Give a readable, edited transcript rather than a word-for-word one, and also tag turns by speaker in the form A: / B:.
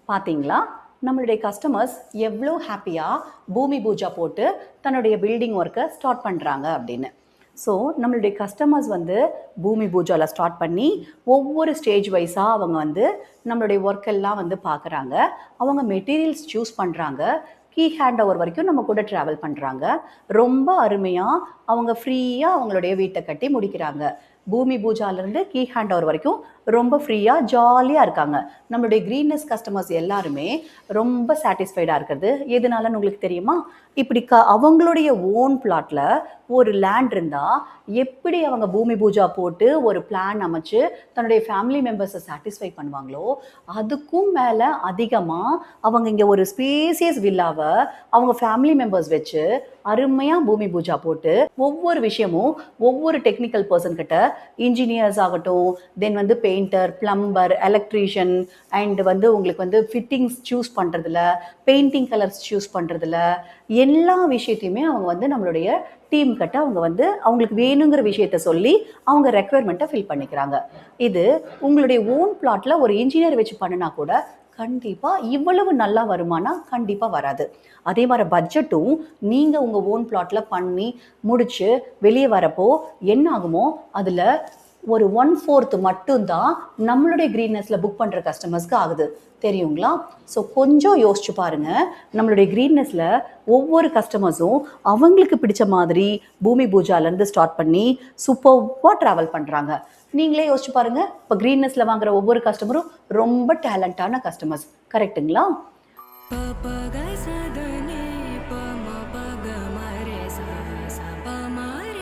A: பார்த்தீங்களா, நம்மளுடைய கஸ்டமர்ஸ் எவ்வளோ ஹாப்பியாக பூமி பூஜா போட்டு தன்னுடைய பில்டிங் ஒர்க்கை ஸ்டார்ட் பண்ணுறாங்க அப்படின்னு. ஸோ நம்மளுடைய கஸ்டமர்ஸ் வந்து பூமி பூஜாவில் ஸ்டார்ட் பண்ணி ஒவ்வொரு ஸ்டேஜ் வைஸாக அவங்க வந்து நம்மளுடைய ஒர்க்கெல்லாம் வந்து பார்க்குறாங்க. அவங்க மெட்டீரியல்ஸ் சூஸ் பண்ணுறாங்க. கீ ஹேண்ட் ஓவர் வரைக்கும் நம்ம கூட ட்ராவல் பண்ணுறாங்க. ரொம்ப அருமையாக அவங்க ஃப்ரீயாக அவங்களுடைய வீட்டை கட்டி முடிக்கிறாங்க. பூமி பூஜாலேருந்து கீ ஹேண்ட் ஓவர் வரைக்கும் ரொம்ப ஃப்ரீயாக ஜாலியாக இருக்காங்க. நம்மளுடைய க்ரீன்னஸ் கஸ்டமர்ஸ் எல்லாருமே ரொம்ப சாட்டிஸ்ஃபைடாக இருக்கிறது எதனாலன்னு உங்களுக்கு தெரியுமா? இப்படி அவங்களுடைய ஓன் பிளாட்டில் ஒரு லேண்ட் இருந்தால் எப்படி அவங்க பூமி பூஜா போட்டு ஒரு பிளான் அமைச்சு தன்னுடைய ஃபேமிலி மெம்பர்ஸை சாட்டிஸ்ஃபை பண்ணுவாங்களோ அதுக்கும் மேலே அதிகமாக அவங்க இங்கே ஒரு ஸ்பேசியஸ் வில்லாவை அவங்க ஃபேமிலி மெம்பர்ஸ் வச்சு அருமையாக பூமி பூஜா போட்டு ஒவ்வொரு விஷயமும் ஒவ்வொரு டெக்னிக்கல் பர்சன் கிட்ட இன்ஜினியர்ஸ் ஆகட்டும், தென் வந்து பெயிண்டர், பிளம்பர், எலக்ட்ரீஷியன் அண்ட் வந்து உங்களுக்கு வந்து ஃபிட்டிங்ஸ் சூஸ் பண்ணுறதுல, பெயிண்டிங் கலர்ஸ் சூஸ் பண்ணுறதுல எல்லா விஷயத்தையுமே அவங்க வந்து நம்மளுடைய டீம் கிட்ட அவங்க வந்து அவங்களுக்கு வேணுங்கிற விஷயத்த சொல்லி அவங்க ரெக்குயர்மெண்ட்டை ஃபில் பண்ணிக்கிறாங்க. இது உங்களுடைய ஓன் பிளாட்டில் ஒரு இன்ஜினியர் வச்சு பண்ணினா கூட கண்டிப்பாக இவ்வளவு நல்லா வருமானா கண்டிப்பாக வராது. அதே மாதிரி பட்ஜெட்டும் நீங்கள் உங்கள் ஓன் பிளாட்டில் பண்ணி முடித்து வெளியே வரப்போ என்ன ஆகுமோ அதில் ஒரு 1/4 மட்டும்தான் நம்மளுடைய க்ரீன்னஸில் புக் பண்ணுற கஸ்டமர்ஸ்க்கு ஆகுது, தெரியுங்களா? ஸோ கொஞ்சம் யோசிச்சு பாருங்கள். நம்மளுடைய க்ரீன்னஸில் ஒவ்வொரு கஸ்டமர்ஸும் அவங்களுக்கு பிடிச்ச மாதிரி பூமி பூஜாலேருந்து ஸ்டார்ட் பண்ணி சூப்பர்வாக ட்ராவல் பண்ணுறாங்க. நீங்களே யோசிச்சு பாருங்கள். இப்போ க்ரீன்னஸில் வாங்குற ஒவ்வொரு கஸ்டமரும் ரொம்ப டேலண்டான கஸ்டமர்ஸ், கரெக்டுங்களா?